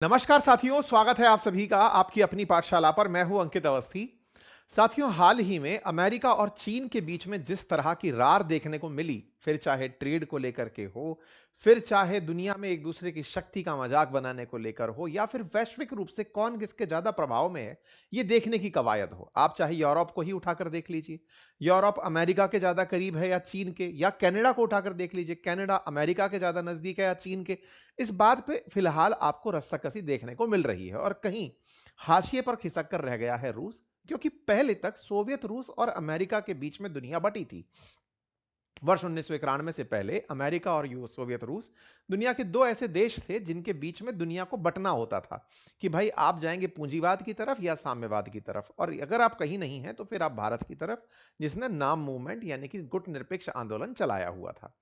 नमस्कार साथियों, स्वागत है आप सभी का आपकी अपनी पाठशाला पर। मैं हूं अंकित अवस्थी। साथियों, हाल ही में अमेरिका और चीन के बीच में जिस तरह की रार देखने को मिली, फिर चाहे ट्रेड को लेकर के हो, फिर चाहे दुनिया में एक दूसरे की शक्ति का मजाक बनाने को लेकर हो, या फिर वैश्विक रूप से कौन किसके ज्यादा प्रभाव में है, ये देखने की कवायद हो। आप चाहे यूरोप को ही उठाकर देख लीजिए, यूरोप अमेरिका के ज्यादा करीब है या चीन के, या कनाडा को उठाकर देख लीजिए, कनाडा अमेरिका के ज्यादा नजदीक है या चीन के। इस बात पे फिलहाल आपको रस्साकसी देखने को मिल रही है, और कहीं हाशिए पर खिसक कर रह गया है रूस, क्योंकि पहले तक सोवियत रूस और अमेरिका के बीच में दुनिया बटी थी। वर्ष 1991 से पहले अमेरिका और सोवियत रूस दुनिया के दो ऐसे देश थे जिनके बीच में दुनिया को बंटना होता था कि भाई आप जाएंगे पूंजीवाद की तरफ या साम्यवाद की तरफ, और अगर आप कहीं नहीं हैं तो फिर आप भारत की तरफ, जिसने नाम मूवमेंट यानी कि गुटनिरपेक्ष आंदोलन चलाया हुआ था।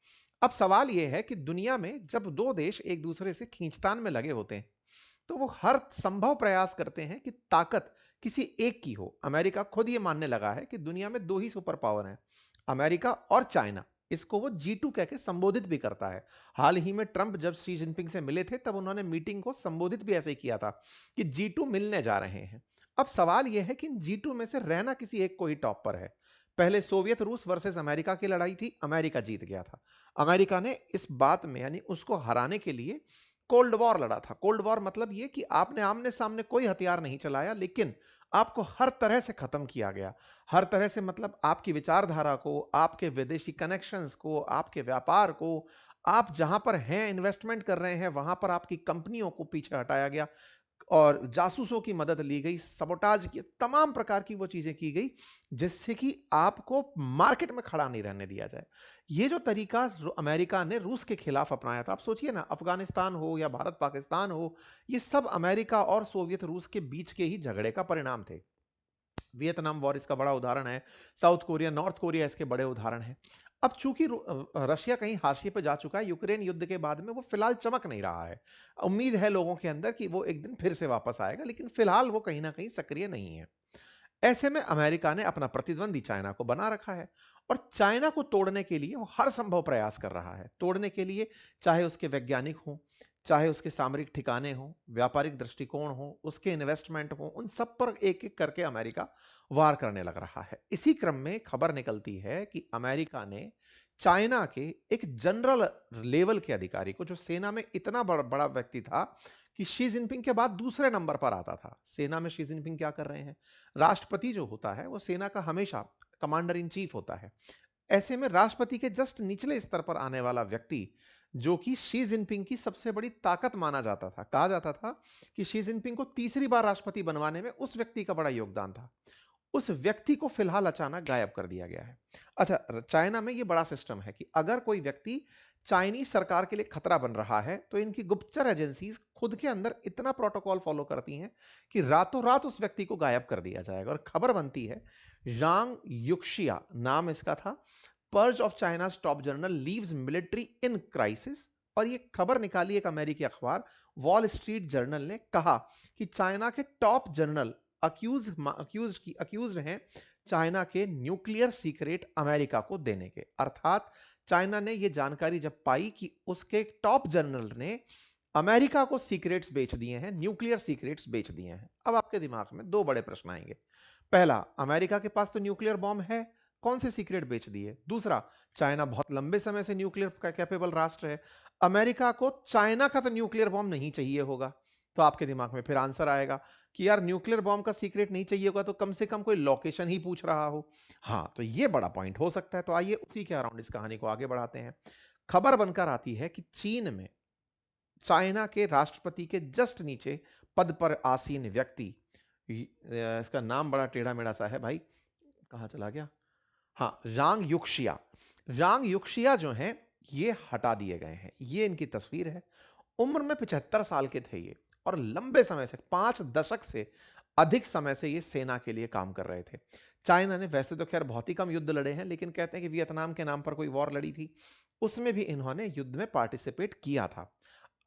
अब सवाल यह है कि दुनिया में जब दो देश एक दूसरे से खींचतान में लगे होते हैं, तो वो हर संभव प्रयास करते हैं कि ताकत किसी एक की हो। अमेरिका खुद ये मानने लगा है कि दुनिया में दो ही सुपर पावर हैं, अमेरिका और चाइना। इसको वो G2 कह के संबोधित भी करता है। हाल ही में ट्रंप जब शी जिनपिंग से मिले थे, तब उन्होंने मीटिंग को संबोधित भी ऐसे ही किया था कि G2 मिलने जा रहे हैं। अब सवाल यह है कि इन G2 में से रहना किसी एक को ही टॉप पर है। पहले सोवियत रूस वर्सेस अमेरिका की लड़ाई थी, अमेरिका जीत गया था। अमेरिका ने इस बात में यानी उसको हराने के लिए कोल्ड वॉर लड़ा था। कोल्ड वॉर मतलब यह कि आपने आमने सामने कोई हथियार नहीं चलाया, लेकिन आपको हर तरह से खत्म किया गया। हर तरह से मतलब आपकी विचारधारा को, आपके विदेशी कनेक्शंस को, आपके व्यापार को, आप जहां पर हैं इन्वेस्टमेंट कर रहे हैं वहां पर आपकी कंपनियों को पीछे हटाया गया, और जासूसों की मदद ली गई, सबोटाज की तमाम प्रकार की वो चीजें की गई जिससे कि आपको मार्केट में खड़ा नहीं रहने दिया जाए। ये जो तरीका अमेरिका ने रूस के खिलाफ अपनाया था, आप सोचिए ना, अफगानिस्तान हो या भारत पाकिस्तान हो, ये सब अमेरिका और सोवियत रूस के बीच के ही झगड़े का परिणाम थे। वियतनाम वॉर इसका बड़ा उदाहरण है, साउथ कोरिया, नॉर्थ कोरिया इसके बड़े उदाहरण हैं। अब चूंकि रशिया कहीं हाशिए पर जा चुका है, यूक्रेन युद्ध के बाद में वो फिलहाल चमक नहीं रहा है। उम्मीद है लोगों के अंदर कि वो एक दिन फिर से वापस आएगा, लेकिन फिलहाल वो कहीं ना कहीं सक्रिय नहीं है। ऐसे में अमेरिका ने अपना प्रतिद्वंदी चाइना को बना रखा है, और चाइना को तोड़ने के लिए वो हर संभव प्रयास कर रहा है। तोड़ने के लिए चाहे उसके वैज्ञानिक हों, चाहे उसके सामरिक ठिकाने हों, व्यापारिक दृष्टिकोण हो, उसके इन्वेस्टमेंट हो, उन सब पर एक एक करके अमेरिका वार करने लग रहा है। इसी क्रम में खबर निकलती है कि अमेरिका ने चाइना के एक जनरल लेवल के अधिकारी को, जो सेना में इतना बड़ा व्यक्ति था कि शी जिनपिंग के बाद दूसरे नंबर पर आता था। सेना में शी जिनपिंग क्या कर रहे हैं? राष्ट्रपति जो होता है वो सेना का हमेशा कमांडर इन चीफ होता है। ऐसे में राष्ट्रपति के जस्ट निचले स्तर पर आने वाला व्यक्ति, जो कि शी जिनपिंग की सबसे बड़ी ताकत माना जाता था, कहा जाता था कि शी जिनपिंग को तीसरी बार राष्ट्रपति बनवाने में उस व्यक्ति का बड़ा योगदान था, उस व्यक्ति को फिलहाल अचानक गायब कर दिया गया है। अच्छा, चाइना में यह बड़ा सिस्टम है कि अगर कोई व्यक्ति चाइनीज सरकार के लिए खतरा बन रहा है, तो इनकी गुप्तचर एजेंसीज खुद के अंदर इतना प्रोटोकॉल फॉलो करती हैं कि रातों रात उस व्यक्ति को गायब कर दिया जाएगा। और खबर बनती है, जांग युक्शिया नाम इसका था, purge of China top general leaves military in crisis. और ये खबर निकाली एक अमेरिकी अखबार वॉल स्ट्रीट जर्नल ने, कहा कि चाइना के टॉप जनरल अक्यूज हैं चाइना के न्यूक्लियर सीक्रेट अमेरिका को देने के। अर्थात चाइना ने यह जानकारी जब पाई कि उसके टॉप जनरल ने अमेरिका को सीक्रेट्स बेच दिए हैं, न्यूक्लियर सीक्रेट्स बेच दिए हैं। अब आपके दिमाग में दो बड़े प्रश्न आएंगे। पहला, अमेरिका के पास तो न्यूक्लियर बॉम्ब है, कौन से सीक्रेट बेच दिए? दूसरा, चाइना बहुत लंबे समय से न्यूक्लियर कैपेबल राष्ट्र है, अमेरिका को चाइना का तो न्यूक्लियर बॉम्ब नहीं चाहिए होगा। तो आपके दिमाग में फिर आंसर आएगा कि यार न्यूक्लियर बॉम्ब का सीक्रेट नहीं चाहिए होगा तो कम से कम कोई लोकेशन ही पूछ रहा हो। हाँ, तो ये बड़ा पॉइंट हो सकता है। तो आइए उसी के अराउंड इस कहानी को आगे बढ़ाते हैं। खबर बनकर आती है कि चीन में चाइना के राष्ट्रपति के जस्ट नीचे पद पर आसीन व्यक्ति, इसका नाम बड़ा टेढ़ा मेढ़ा सा है भाई, कहां चला गया? हाँ, जांग युक्शिया। जांग युक्शिया जो हैं, ये हटा दिए गए हैं। ये इनकी तस्वीर है। उम्र में 75 साल के थे ये, और लंबे समय से 5 दशक से अधिक समय से ये सेना के लिए काम कर रहे थे। चाइना ने वैसे तो खैर बहुत ही कम युद्ध लड़े हैं, लेकिन कहते हैं कि वियतनाम के नाम पर कोई वॉर लड़ी थी, उसमें भी इन्होंने युद्ध में पार्टिसिपेट किया था।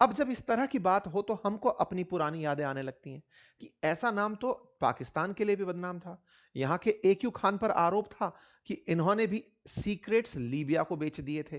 अब जब इस तरह की बात हो तो हमको अपनी पुरानी यादें आने लगती हैं कि ऐसा नाम तो पाकिस्तान के लिए भी बदनाम था। यहां के AQ खान पर आरोप था कि इन्होंने भी सीक्रेट्स लीबिया को बेच दिए थे।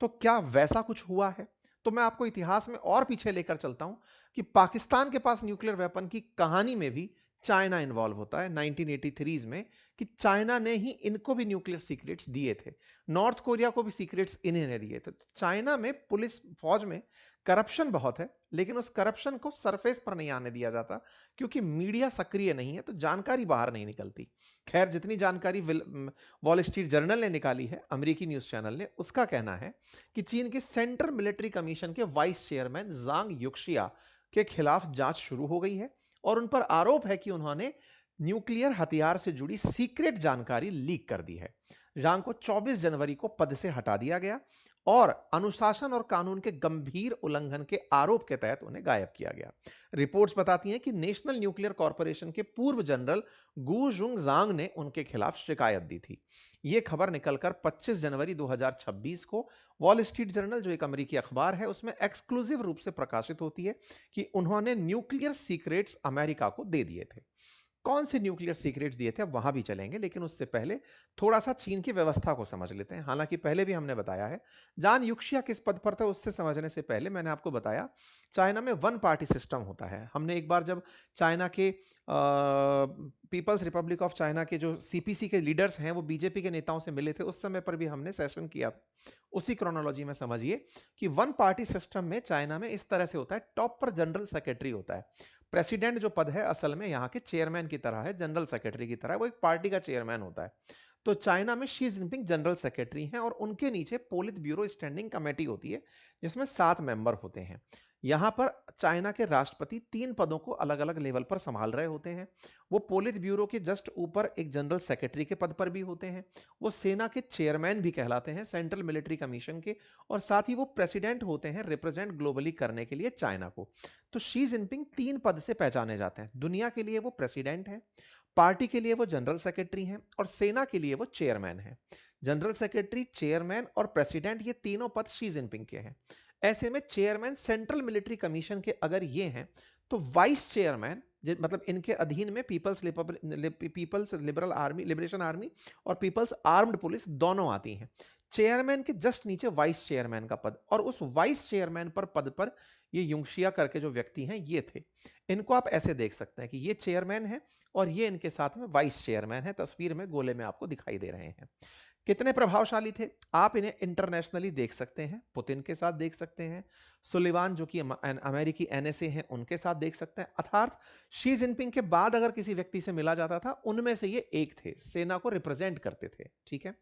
तो क्या वैसा कुछ हुआ है? तो मैं आपको इतिहास में और पीछे लेकर चलता हूं कि पाकिस्तान के पास न्यूक्लियर वेपन की कहानी में भी चाइना इन्वॉल्व होता है 1983 में, कि चाइना ने ही इनको भी न्यूक्लियर सीक्रेट्स दिए थे। नॉर्थ कोरिया को भी सीक्रेट्स इन्हीं ने दिए थे। तो चाइना में पुलिस फौज में करप्शन बहुत है, लेकिन उस करप्शन को सरफेस पर नहीं आने दिया जाता, क्योंकि मीडिया सक्रिय नहीं है, तो जानकारी बाहर नहीं निकलती। खैर, जितनी जानकारी वॉल स्ट्रीट जर्नल ने निकाली है, अमेरिकी न्यूज चैनल ने, उसका कहना है कि चीन के सेंट्रल मिलिट्री कमीशन के वाइस चेयरमैन जांग युक्शिया के खिलाफ जांच शुरू हो गई है और उन पर आरोप है कि उन्होंने न्यूक्लियर हथियार से जुड़ी सीक्रेट जानकारी लीक कर दी है। जांग को 24 जनवरी को पद से हटा दिया गया और अनुशासन और कानून के गंभीर उल्लंघन के आरोप के तहत उन्हें गायब किया गया। रिपोर्ट्स बताती हैं कि नेशनल न्यूक्लियर कॉर्पोरेशन के पूर्व जनरल गू जुंग जांग ने उनके खिलाफ शिकायत दी थी। यह खबर निकलकर 25 जनवरी 2026 को वॉल स्ट्रीट जर्नल, जो एक अमेरिकी अखबार है, उसमें एक्सक्लूसिव रूप से प्रकाशित होती है कि उन्होंने न्यूक्लियर सीक्रेट्स अमेरिका को दे दिए थे। कौन से न्यूक्लियर सीक्रेट्स दिए थे, अब वहां भी चलेंगे, लेकिन उससे पहले थोड़ा सा चीन की व्यवस्था को समझ लेते हैं। हालांकि पहले भी हमने बताया है, जान युक्शिया किस पद पर थे उससे समझने से पहले मैंने आपको बताया, चाइना में वन पार्टी सिस्टम होता है। हमने एक बार जब चाइना के पीपल्स रिपब्लिक ऑफ चाइना के जो सीपीसी के लीडर्स हैं वो बीजेपी के नेताओं से मिले थे, उस समय पर भी हमने सेशन किया था। उसी क्रोनोलॉजी में समझिए कि वन पार्टी सिस्टम में चाइना में इस तरह से होता है, टॉप पर जनरल सेक्रेटरी होता है। प्रेसिडेंट जो पद है असल में यहाँ के चेयरमैन की तरह है, जनरल सेक्रेटरी की तरह है, वो एक पार्टी का चेयरमैन होता है। तो चाइना में शी जिनपिंग जनरल सेक्रेटरी हैं और उनके नीचे पोलित ब्यूरो स्टैंडिंग कमेटी होती है, जिसमें 7 मेंबर होते हैं। यहां पर चाइना के राष्ट्रपति 3 पदों को अलग अलग लेवल पर संभाल रहे होते हैं। वो पोलित ब्यूरो के जस्ट ऊपर एक जनरल सेक्रेटरी के पद पर भी होते हैं। वो सेना के चेयरमैन भी कहलाते हैं, सेंट्रल मिलिट्री कमीशन के, और साथ ही वो प्रेसिडेंट होते हैं रिप्रेजेंट ग्लोबली करने के लिए चाइना को। तो शी जिनपिंग 3 पद से पहचाने जाते हैं। दुनिया के लिए वो प्रेसिडेंट हैं, पार्टी के लिए वो जनरल सेक्रेटरी हैं, और सेना के लिए वो चेयरमैन हैं। जनरल सेक्रेटरी, चेयरमैन और प्रेसिडेंट, ये तीनों पद शी जिनपिंग के हैं। ऐसे में चेयरमैन सेंट्रल मिलिट्री कमीशन के अगर ये हैं, तो वाइस चेयरमैन, मतलब इनके अधीन में peoples liberal army, liberation army और पीपल्स आर्म्ड पुलिस दोनों आती हैं। चेयरमैन के जस्ट नीचे वाइस चेयरमैन का पद, और उस वाइस चेयरमैन पर पद पर ये युंगशिया करके जो व्यक्ति हैं ये थे। इनको आप ऐसे देख सकते हैं कि ये चेयरमैन है और ये इनके साथ में वाइस चेयरमैन है, तस्वीर में गोले में आपको दिखाई दे रहे हैं। कितने प्रभावशाली थे, आप इन्हें इंटरनेशनली देख सकते हैं, पुतिन के साथ देख सकते हैं, सुलिवान जो कि अमेरिकी एनएसए हैं उनके साथ देख सकते हैं। अर्थात शी जिनपिंग के बाद अगर किसी व्यक्ति से मिला जाता था, उनमें से ये एक थे, सेना को रिप्रेजेंट करते थे। ठीक है,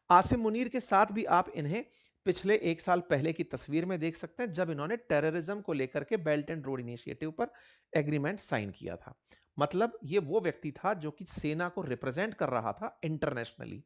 आसिम मुनीर के साथ भी आप इन्हें पिछले 1 साल पहले की तस्वीर में देख सकते हैं, जब इन्होंने टेररिज्म को लेकर के बेल्ट एंड रोड इनिशिएटिव पर एग्रीमेंट साइन किया था। मतलब ये वो व्यक्ति था जो कि सेना को रिप्रेजेंट कर रहा था इंटरनेशनली।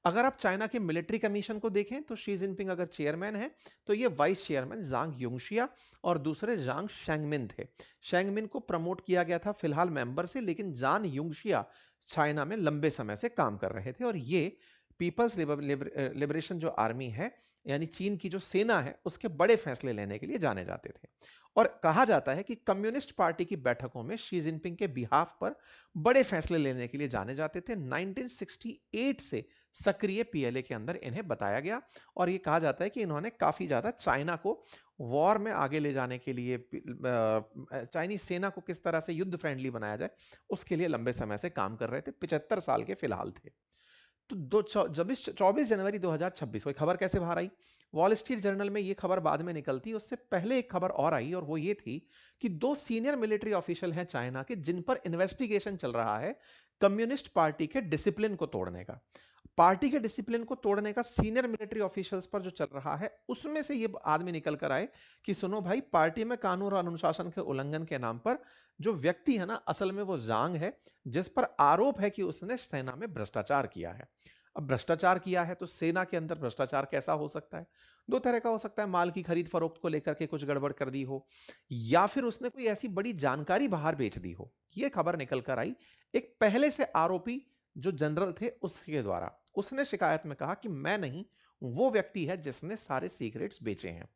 अगर आप चाइना के मिलिट्री कमीशन को देखें, तो शी जिनपिंग अगर चेयरमैन है, तो ये वाइस चेयरमैन जांग युंगशिया और दूसरे जांग शेंगमिन थे। शेंगमिन को प्रमोट किया गया था फिलहाल मेंबर से, लेकिन जान युंगशिया चाइना में लंबे समय से काम कर रहे थे, और ये पीपल्स लिबरेशन जो आर्मी है, यानी चीन की जो सेना है, उसके बड़े फैसले लेने के लिए जाने जाते थे। और कहा जाता है कि कम्युनिस्ट पार्टी की बैठकों में शी जिनपिंग के बिहाफ पर बड़े फैसले लेने के लिए जाने जाते थे। 1968 से सक्रिय पीएलए के अंदर इन्हें बताया गया, और ये कहा जाता है कि इन्होंने काफी ज्यादा चाइना को वॉर में आगे ले जाने के लिए, चाइनीज सेना को किस तरह से युद्ध फ्रेंडली बनाया जाए, उसके लिए लंबे समय से काम कर रहे थे। 75 साल के फिलहाल थे। तो 24 जनवरी 2026 को खबर कैसे बाहर आई? वॉल स्ट्रीट जर्नल में ये खबर बाद में निकलती, उससे पहले एक खबर और आई, और वो ये थी कि 2 सीनियर मिलिट्री ऑफिशियल हैं चाइना के, जिन पर इन्वेस्टिगेशन चल रहा है कम्युनिस्ट पार्टी के डिसिप्लिन को तोड़ने का। पार्टी के डिसिप्लिन को तोड़ने का सीनियर मिलिट्री ऑफिशियल्स पर जो चल रहा है, उसमें से ये आदमी निकल कर आए कि सुनो भाई, पार्टी में कानून और अनुशासन के उल्लंघन के नाम पर जो व्यक्ति है ना, असल में वो जांग है, जिस पर आरोप है कि उसने सेना में भ्रष्टाचार किया है। अब भ्रष्टाचार किया है तो सेना के अंदर भ्रष्टाचार कैसा हो सकता है? 2 तरह का हो सकता है, माल की खरीद फरोख्त को लेकर के कुछ गड़बड़ कर दी हो, या फिर उसने कोई ऐसी बड़ी जानकारी बाहर बेच दी हो। यह खबर निकल कर आई एक पहले से आरोपी जो जनरल थे उसके द्वारा। उसने शिकायत में कहा कि मैं नहीं, वो व्यक्ति है जिसने सारे सीक्रेट्स बेचे हैं।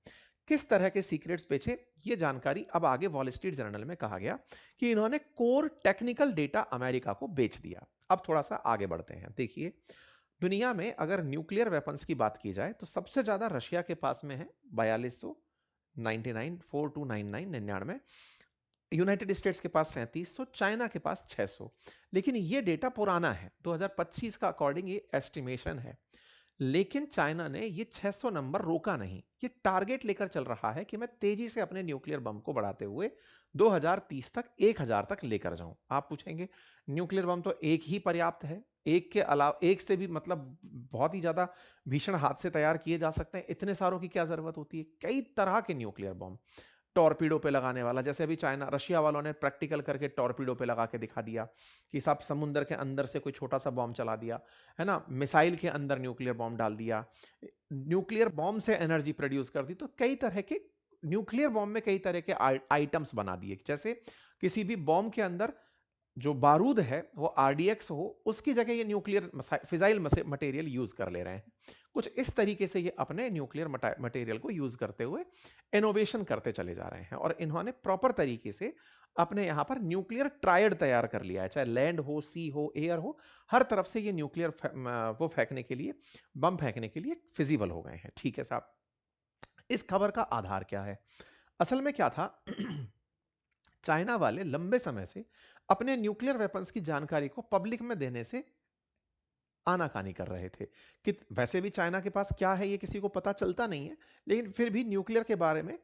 किस तरह के सीक्रेट्स बेचे, ये जानकारी अब आगे वॉल स्ट्रीट जर्नल में कहा गया कि इन्होंने कोर टेक्निकल डेटा अमेरिका को बेच दिया। अब थोड़ा सा आगे बढ़ते हैं। देखिए, दुनिया में अगर न्यूक्लियर वेपन्स की बात की जाए, तो सबसे ज्यादा रशिया के पास में है 4200 99 यूनाइटेड स्टेट्स के पास 3700, चाइना के पास 600। लेकिन ये डेटा पुराना है, 2025 का अकॉर्डिंग ये एस्टिमेशन है। लेकिन चाइना ने ये 600 नंबर रोका नहीं, ये टारगेट लेकर चल रहा है कि मैं तेजी से अपने न्यूक्लियर बम को बढ़ाते हुए 2030 तक 1000 तक लेकर जाऊं। आप पूछेंगे न्यूक्लियर बम तो एक ही पर्याप्त है, एक के अलावा एक से भी मतलब बहुत ही ज्यादा भीषण हादसे तैयार किए जा सकते हैं, इतने सारों की क्या जरूरत होती है? कई तरह के न्यूक्लियर बम, टॉर्पीडो पे लगाने वाला, जैसे अभी चाइना रशिया वालों ने प्रैक्टिकल करके टॉर्पीडो पे लगा के दिखा दिया कि सब समुद्र के अंदर से कोई छोटा सा बॉम्ब चला दिया, है ना, मिसाइल के अंदर न्यूक्लियर बॉम्ब डाल दिया, न्यूक्लियर बॉम्ब से एनर्जी प्रोड्यूस कर दी। तो कई तरह के न्यूक्लियर बॉम्ब में कई तरह के आइटम्स बना दिए, जैसे किसी भी बॉम्ब के अंदर जो बारूद है वो आरडीएक्स हो, उसकी जगह ये न्यूक्लियर फिजाइल मटेरियल यूज कर ले रहे हैं। कुछ इस तरीके से ये अपने न्यूक्लियर मटेरियल को यूज करते हुए इनोवेशन करते चले जा रहे हैं, और इन्होंने प्रॉपर तरीके से अपने यहां पर न्यूक्लियर ट्रायड तैयार कर लिया है, चाहे लैंड हो, सी हो, एयर हो, हर तरफ से ये न्यूक्लियर वो फेंकने के लिए, बम फेंकने के लिए फिजिबल हो गए हैं। ठीक है साहब, इस खबर का आधार क्या है? असल में क्या था चाइना वाले लंबे समय से अपने न्यूक्लियर वेपन्स की जानकारी को पब्लिक में देने से आनाकानी कर रहे थे कि वैसे भी चाइना के पास क्या है ये किसी को पता चलता नहीं है, लेकिन फिर भी न्यूक्लियर के बारे में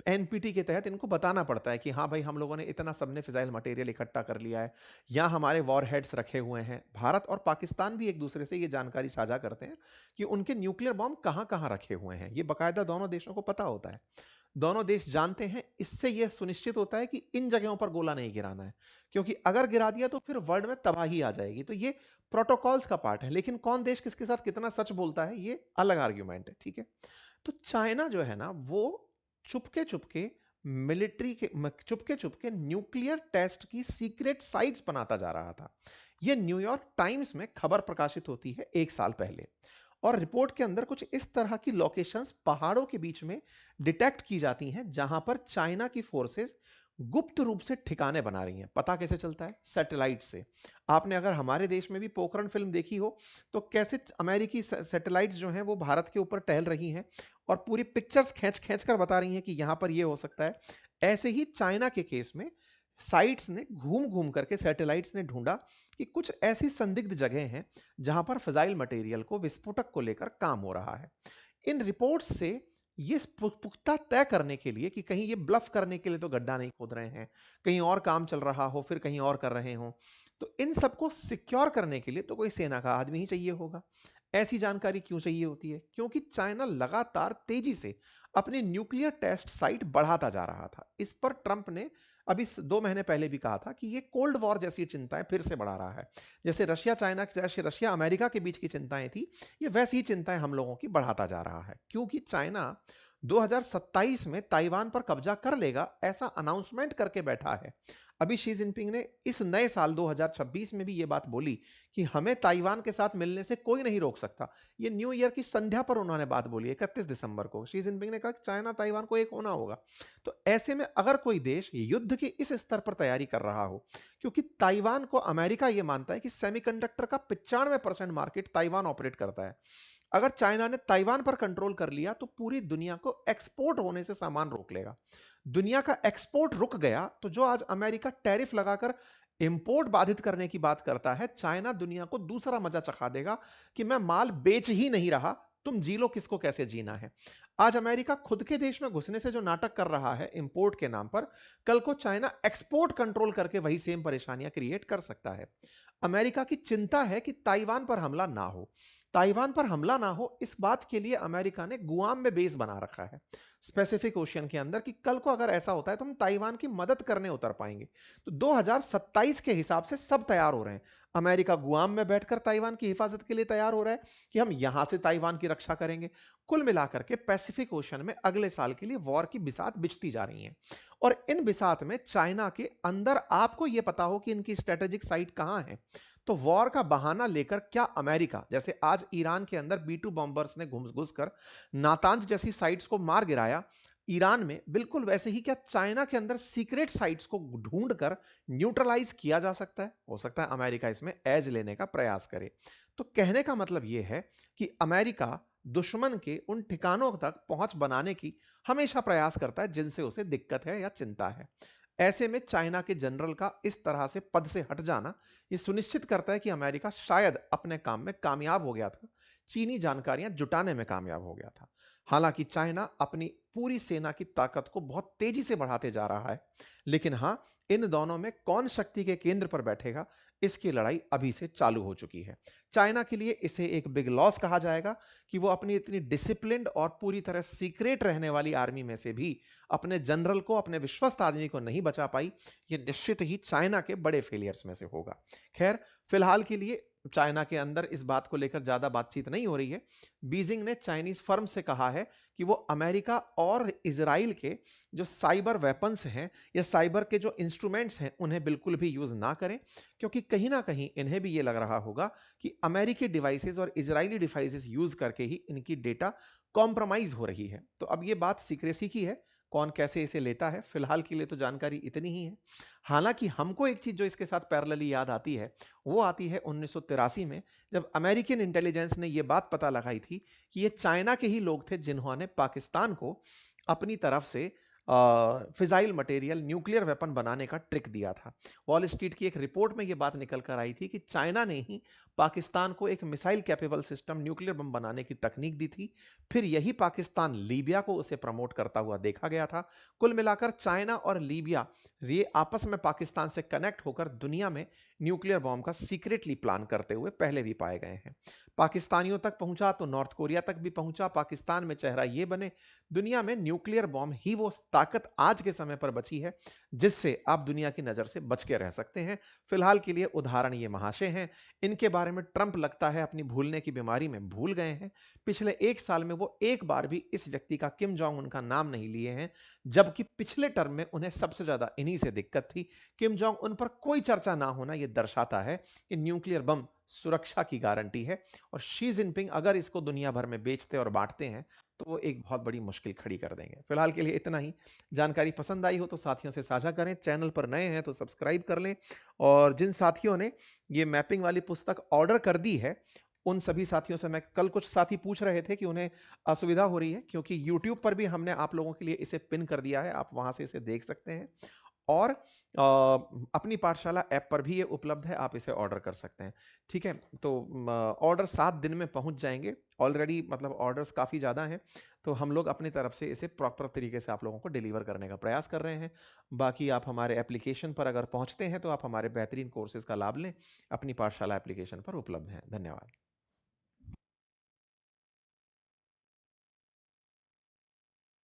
एनपीटी के तहत इनको बताना पड़ता है कि हाँ भाई, हम लोगों ने इतना सबने फिजाइल मटेरियल इकट्ठा कर लिया है, या हमारे वॉर हेड्स रखे हुए हैं। भारत और पाकिस्तान भी एक दूसरे से ये जानकारी साझा करते हैं कि उनके न्यूक्लियर बॉम्ब कहाँ कहाँ रखे हुए हैं, ये बकायदा दोनों देशों को पता होता है, दोनों देश जानते हैं। इससे यह सुनिश्चित होता है कि इन जगहों पर गोला नहीं गिराना है, क्योंकि अगर गिरा दिया तो फिर वर्ल्ड में तबाही आ जाएगी। तो ये प्रोटोकॉल्स का पार्ट है, लेकिन कौन देश किसके साथ कितना सच बोलता है ये अलग आर्ग्यूमेंट है। ठीक है, तो चाइना जो है ना वो चुपके चुपके चुपके चुपके न्यूक्लियर टेस्ट की सीक्रेट साइट्स बनाता जा रहा था। यह न्यूयॉर्क टाइम्स में खबर प्रकाशित होती है 1 साल पहले, और रिपोर्ट के अंदर कुछ इस तरह की लोकेशंस पहाड़ों के बीच में डिटेक्ट की जाती हैं जहां पर चाइना की फोर्सेस गुप्त रूप से ठिकाने बना रही हैं। पता कैसे चलता है? सैटेलाइट से। आपने अगर हमारे देश में भी पोखरण फिल्म देखी हो तो कैसे अमेरिकी सैटेलाइट्स जो हैं वो भारत के ऊपर टहल रही हैं और पूरी पिक्चर्स खींच खींच कर बता रही हैं कि यहां पर ये हो सकता है। ऐसे ही चाइना के केस में साइट्स ने घूम घूम करके, सैटेलाइट्स ने ढूंढा कि कुछ ऐसी संदिग्ध जगह हैं जहां पर फिजाइल मटेरियल को, विस्फोटक को लेकर काम हो रहा है। इन रिपोर्ट्स से ये पुख्ता तय करने के लिए कि कहीं ये ब्लफ करने के लिए तो गड्ढा नहीं खोद रहे हैं, कहीं और काम चल रहा हो, फिर कहीं और कर रहे हो, तो इन सबको सिक्योर करने के लिए तो कोई सेना का आदमी ही चाहिए होगा। ऐसी जानकारी क्यों चाहिए होती है? क्योंकि चाइना लगातार तेजी से अपने न्यूक्लियर टेस्ट साइट बढ़ाता जा रहा था। इस पर ट्रंप ने अभी 2 महीने पहले भी कहा था कि ये कोल्ड वॉर जैसी चिंताएं फिर से बढ़ा रहा है। जैसे रशिया अमेरिका के बीच की चिंताएं थी, ये वैसी ही चिंताएं हम लोगों की बढ़ाता जा रहा है, क्योंकि चाइना 2027 में ताइवान पर कब्जा कर लेगा ऐसा अनाउंसमेंट करके बैठा है। अभी शी जिनपिंग ने इस नए साल 2026 में भी ये बात बोली कि हमें ताइवान के साथ मिलने से कोई नहीं रोक सकता। ये न्यू ईयर की संध्या पर उन्होंने बात बोली, 31 दिसंबर को शी जिनपिंग ने कहा कि चाइना ताइवान को एक होना होगा। तो ऐसे में अगर कोई देश युद्ध के इस स्तर पर तैयारी कर रहा हो, क्योंकि ताइवान को अमेरिका यह मानता है कि सेमीकंडक्टर का 95% मार्केट ताइवान ऑपरेट करता है, अगर चाइना ने ताइवान पर कंट्रोल कर लिया तो पूरी दुनिया को एक्सपोर्ट होने से सामान रोक लेगा। दुनिया का एक्सपोर्ट रुक गया तो जो आज अमेरिका टैरिफ लगाकर इंपोर्ट बाधित करने की बात करता है, चाइना दुनिया को दूसरा मजा चखा देगा कि मैं माल बेच ही नहीं रहा, तुम जी लो किसको कैसे जीना है। आज अमेरिका खुद के देश में घुसने से जो नाटक कर रहा है इंपोर्ट के नाम पर, कल को चाइना एक्सपोर्ट कंट्रोल करके वही सेम परेशानियां क्रिएट कर सकता है। अमेरिका की चिंता है कि ताइवान पर हमला ना हो। ताइवान पर हमला ना हो इस बात के लिए अमेरिका ने गुआम में बेस बना रखा है स्पेसिफिक ओशियन के अंदर, कि कल को अगर ऐसा होता है तो हम ताइवान की मदद करने उतर पाएंगे। तो 2027 के हिसाब से सब तैयार हो रहे हैं। अमेरिका गुआम में बैठकर ताइवान की हिफाजत के लिए तैयार हो रहा है कि हम यहां से ताइवान की रक्षा करेंगे। कुल मिलाकर के पैसिफिक ओशन में अगले साल के लिए वॉर की बिसात बिछती जा रही है, और इन बिसात में चाइना के अंदर आपको यह पता हो कि इनकी स्ट्रेटेजिक साइट कहां है, तो वॉर का बहाना लेकर क्या अमेरिका, जैसे आज ईरान के अंदर B2 बॉम्बर्स ने घुसकर नातांज जैसी साइट्स को मार गिराया ईरान में, बिल्कुल वैसे ही क्या चाइना के अंदर सीक्रेट साइट्स को ढूंढकर न्यूट्रलाइज किया जा सकता है? हो सकता है अमेरिका इसमें एज लेने का प्रयास करे। तो कहने का मतलब यह है कि अमेरिका दुश्मन के उन ठिकानों तक पहुंच बनाने की हमेशा प्रयास करता है जिनसे उसे दिक्कत है या चिंता है। ऐसे में चाइना के जनरल का इस तरह से पद से हट जाना यह सुनिश्चित करता है कि अमेरिका शायद अपने काम में कामयाब हो गया था, चीनी जानकारियां जुटाने में कामयाब हो गया था। हालांकि चाइना अपनी पूरी सेना की ताकत को बहुत तेजी से बढ़ाते जा रहा है, लेकिन हां, इन दोनों में कौन शक्ति के केंद्र पर बैठेगा, इसकी लड़ाई अभी से चालू हो चुकी है। चाइना के लिए इसे एक बिग लॉस कहा जाएगा कि वो अपनी इतनी डिसिप्लिन्ड और पूरी तरह सीक्रेट रहने वाली आर्मी में से भी अपने जनरल को, अपने विश्वस्त आदमी को नहीं बचा पाई। ये निश्चित ही चाइना के बड़े फेलियर्स में से होगा। खैर, फिलहाल के लिए चाइना के अंदर इस बात को लेकर ज्यादा बातचीत नहीं हो रही है। बीजिंग ने चाइनीज फर्म से कहा है कि वो अमेरिका और इजराइल के जो साइबर वेपन्स हैं या साइबर के जो इंस्ट्रूमेंट्स हैं उन्हें बिल्कुल भी यूज ना करें, क्योंकि कहीं ना कहीं इन्हें भी ये लग रहा होगा कि अमेरिकी डिवाइसेस और इजरायली डिवाइसेस यूज करके ही इनकी डेटा कॉम्प्रोमाइज हो रही है। तो अब ये बात सीक्रेसी की है, कौन कैसे इसे लेता है, फिलहाल के लिए तो जानकारी इतनी ही है। हालांकि हमको एक चीज जो इसके साथ पैरेलली याद आती है, वो आती है 1983 में, जब अमेरिकन इंटेलिजेंस ने यह बात पता लगाई थी कि ये चाइना के ही लोग थे जिन्होंने पाकिस्तान को अपनी तरफ से फिजाइल मटेरियल, न्यूक्लियर वेपन बनाने का ट्रिक दिया था। वॉल स्ट्रीट की एक रिपोर्ट में यह बात निकल कर आई थी कि चाइना ने ही पाकिस्तान को एक missile capable system, nuclear bomb बनाने की तकनीक दी थी। फिर यही पाकिस्तान लीबिया को उसे प्रमोट करता हुआ देखा गया था। कुल मिलाकर चाइना और लीबिया ये आपस में पाकिस्तान से कनेक्ट होकर दुनिया में न्यूक्लियर बॉम्ब का सीक्रेटली प्लान करते हुए पहले भी पाए गए हैं। पाकिस्तानियों तक पहुंचा तो नॉर्थ कोरिया तक भी पहुंचा। पाकिस्तान में चेहरा ये बने, दुनिया में न्यूक्लियर बॉम्ब ही वो ताकत आज के समय पर बची है जिससे आप दुनिया की नजर से बच के रह सकते हैं। फिलहाल के लिए उदाहरण ये महाशय हैं। इनके बारे में ट्रंप लगता है अपनी भूलने की बीमारी में भूल गए हैं। पिछले एक साल में वो एक बार भी इस व्यक्ति का, किम जोंग उन का नाम नहीं लिए हैं, जबकि पिछले टर्म में उन्हें सबसे ज्यादा इन्हीं से दिक्कत थी। किम जोंग उन पर कोई चर्चा ना होना यह दर्शाता है कि न्यूक्लियर बम सुरक्षा की गारंटी है, और शी जिनपिंग अगर इसको दुनिया भर में बेचते और बांटते हैं तो वो एक बहुत बड़ी मुश्किल खड़ी कर देंगे। फिलहाल के लिए इतना ही। जानकारी पसंद आई हो तो साथियों से साझा करें, चैनल पर नए हैं तो सब्सक्राइब कर लें, और जिन साथियों ने ये मैपिंग वाली पुस्तक ऑर्डर कर दी है उन सभी साथियों से, मैं कल कुछ साथी पूछ रहे थे कि उन्हें असुविधा हो रही है, क्योंकि यूट्यूब पर भी हमने आप लोगों के लिए इसे पिन कर दिया है, आप वहां से इसे देख सकते हैं, और अपनी पाठशाला ऐप पर भी ये उपलब्ध है, आप इसे ऑर्डर कर सकते हैं। ठीक है, तो ऑर्डर 7 दिन में पहुंच जाएंगे। ऑलरेडी मतलब ऑर्डर्स काफ़ी ज़्यादा हैं, तो हम लोग अपनी तरफ से इसे प्रॉपर तरीके से आप लोगों को डिलीवर करने का प्रयास कर रहे हैं। बाकी आप हमारे एप्लीकेशन पर अगर पहुंचते हैं तो आप हमारे बेहतरीन कोर्सेज का लाभ लें, अपनी पाठशाला एप्लीकेशन पर उपलब्ध हैं। धन्यवाद।